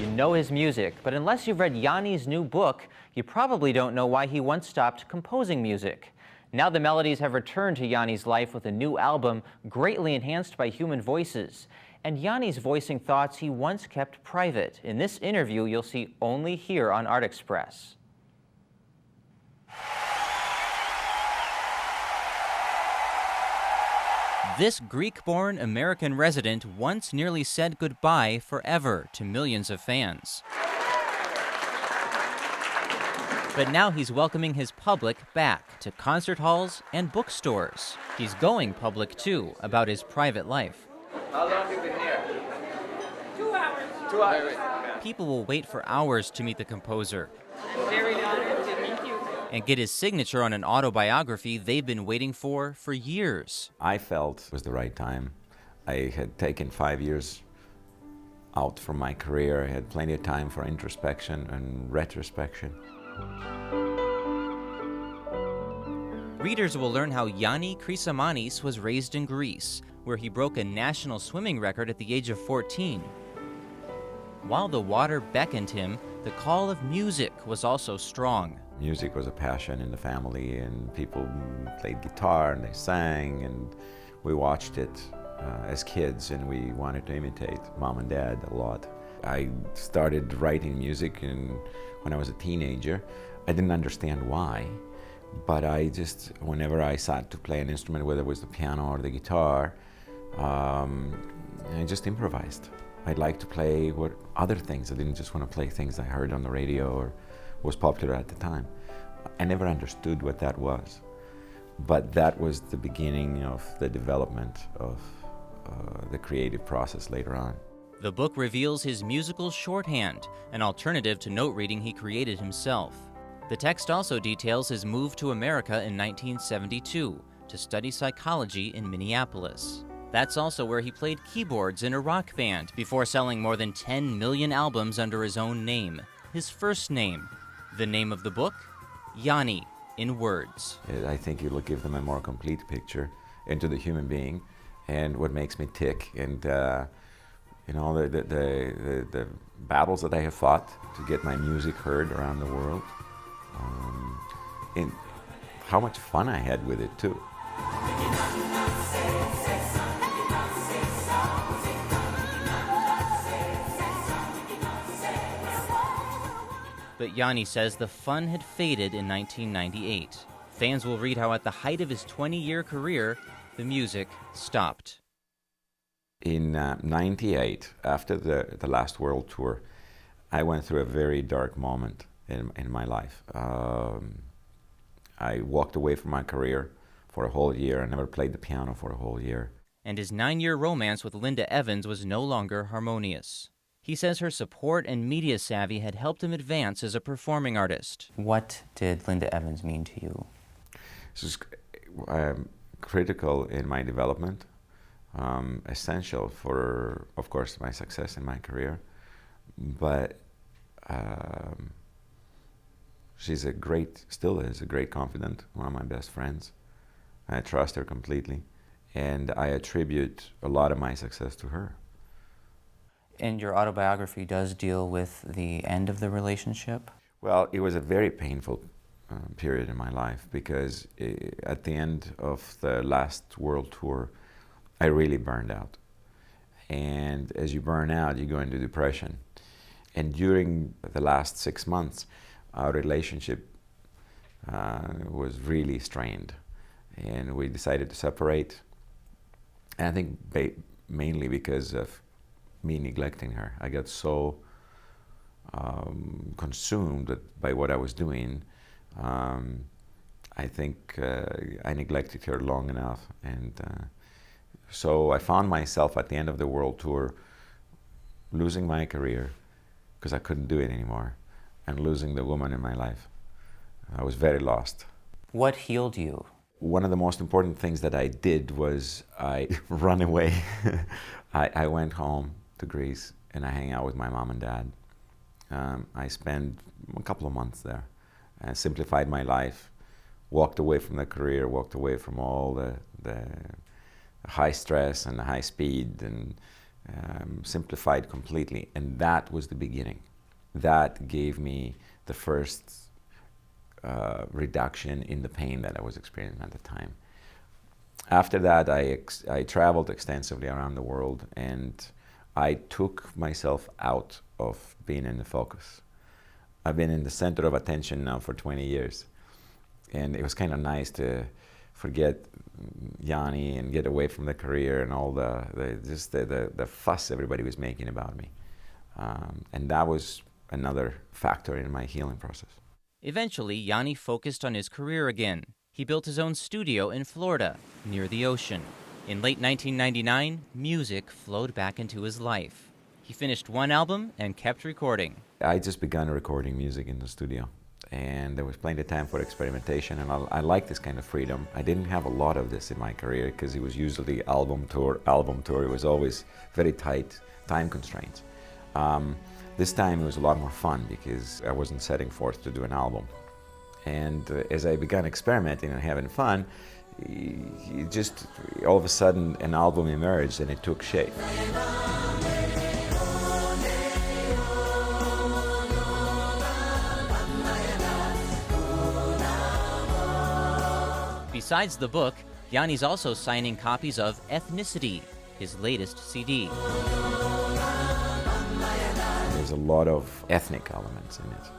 You know his music, but unless you've read Yanni's new book, you probably don't know why he once stopped composing music. Now the melodies have returned to Yanni's life with a new album, greatly enhanced by human voices. And Yanni's voicing thoughts he once kept private. In this interview, you'll see only here on Art Express. This Greek-born American resident once nearly said goodbye forever to millions of fans. But now he's welcoming his public back to concert halls and bookstores. He's going public, too, about his private life. How long have you been here? 2 hours. 2 hours. People will wait for hours to meet the composer. I'm very honored to meet you. And get his signature on an autobiography they've been waiting for years. I felt it was the right time. I had taken 5 years out from my career. I had plenty of time for introspection and retrospection. Readers will learn how Yanni Chrysamanis was raised in Greece, where he broke a national swimming record at the age of 14. While the water beckoned him, the call of music was also strong. Music was a passion in the family, and people played guitar and they sang, and we watched it as kids, and we wanted to imitate Mom and Dad a lot. I started writing music when I was a teenager. I didn't understand why, but whenever I sat to play an instrument, whether it was the piano or the guitar, I just improvised. I'd like to play other things. I didn't just want to play things I heard on the radio or was popular at the time. I never understood what that was, but that was the beginning of the development of the creative process later on. The book reveals his musical shorthand, an alternative to note reading he created himself. The text also details his move to America in 1972 to study psychology in Minneapolis. That's also where he played keyboards in a rock band before selling more than 10 million albums under his own name, his first name. The name of the book? Yanni, in words. I think it'll give them a more complete picture into the human being and what makes me tick, and the battles that I have fought to get my music heard around the world, and how much fun I had with it too. But Yanni says the fun had faded in 1998. Fans will read how at the height of his 20-year career, the music stopped. In '98, after the last world tour, I went through a very dark moment in my life. I walked away from my career for a whole year. I never played the piano for a whole year. And his 9-year romance with Linda Evans was no longer harmonious. He says her support and media savvy had helped him advance as a performing artist. What did Linda Evans mean to you? This is critical in my development, essential for, of course, my success in my career. But she's still is a great confidant, one of my best friends. I trust her completely, and I attribute a lot of my success to her. And your autobiography does deal with the end of the relationship? Well, it was a very painful period in my life, because at the end of the last world tour, I really burned out. And as you burn out, you go into depression. And during the last 6 months, our relationship was really strained. And we decided to separate. And I think mainly because of me neglecting her. I got so consumed by what I was doing. I think I neglected her long enough, and so I found myself at the end of the world tour losing my career because I couldn't do it anymore, and losing the woman in my life. I was very lost. What healed you? One of the most important things that I did was I ran away. I went home to Greece, and I hang out with my mom and dad. I spent a couple of months there. I simplified my life, walked away from the career, walked away from all the high stress and the high speed, and simplified completely, and that was the beginning. That gave me the first reduction in the pain that I was experiencing at the time. After that, I traveled extensively around the world, and I took myself out of being in the focus. I've been in the center of attention now for 20 years, and it was kind of nice to forget Yanni and get away from the career and all the fuss everybody was making about me. And that was another factor in my healing process. Eventually, Yanni focused on his career again. He built his own studio in Florida, near the ocean. In late 1999, music flowed back into his life. He finished one album and kept recording. I just began recording music in the studio, and there was plenty of time for experimentation, and I like this kind of freedom. I didn't have a lot of this in my career because it was usually album tour. It was always very tight time constraints. This time it was a lot more fun because I wasn't setting forth to do an album. And as I began experimenting and having fun, just all of a sudden an album emerged and it took shape. Besides the book, Yanni's also signing copies of Ethnicity, his latest CD. There's a lot of ethnic elements in it.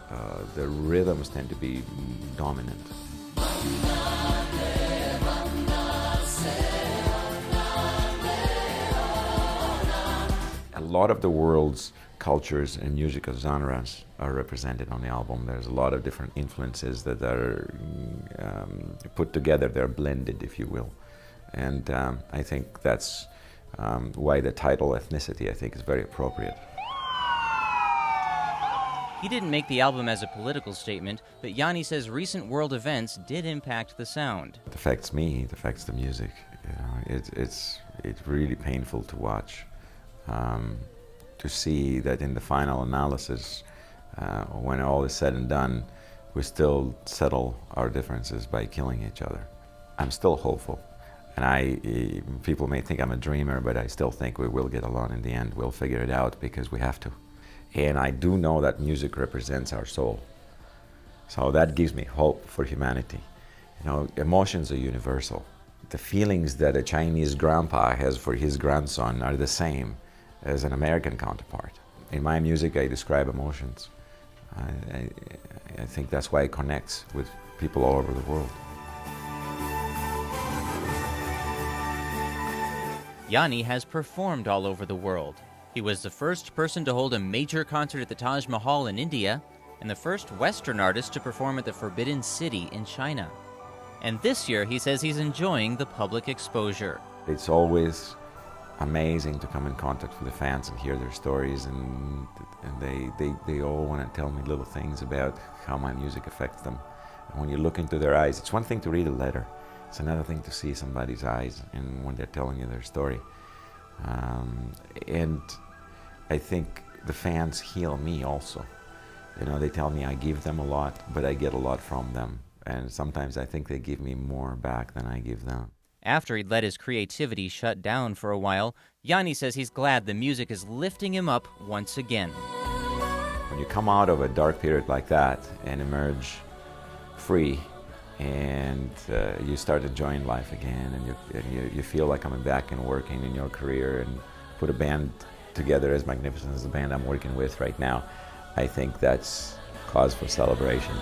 The rhythms tend to be dominant. A lot of the world's cultures and musical genres are represented on the album. There's a lot of different influences that are put together. They're blended, if you will. And I think that's why the title Ethnicity, I think, is very appropriate. He didn't make the album as a political statement, but Yanni says recent world events did impact the sound. It affects me, it affects the music. You know, it's really painful to watch. To see that in the final analysis, when all is said and done, we still settle our differences by killing each other. I'm still hopeful, and people may think I'm a dreamer, but I still think we will get along in the end. We'll figure it out because we have to. And I do know that music represents our soul. So that gives me hope for humanity. You know, emotions are universal. The feelings that a Chinese grandpa has for his grandson are the same as an American counterpart. In my music, I describe emotions. I think that's why it connects with people all over the world. Yanni has performed all over the world. He was the first person to hold a major concert at the Taj Mahal in India, and the first Western artist to perform at the Forbidden City in China. And this year, he says he's enjoying the public exposure. It's always amazing to come in contact with the fans and hear their stories, and they all want to tell me little things about how my music affects them. And when you look into their eyes, it's one thing to read a letter, it's another thing to see somebody's eyes and when they're telling you their story. And I think the fans heal me also. You know, they tell me I give them a lot, but I get a lot from them. And sometimes I think they give me more back than I give them. After he'd let his creativity shut down for a while, Yanni says he's glad the music is lifting him up once again. When you come out of a dark period like that and emerge free, and you start enjoying life again, and you feel like coming back and working in your career and put a band together as magnificent as the band I'm working with right now, I think that's cause for celebration.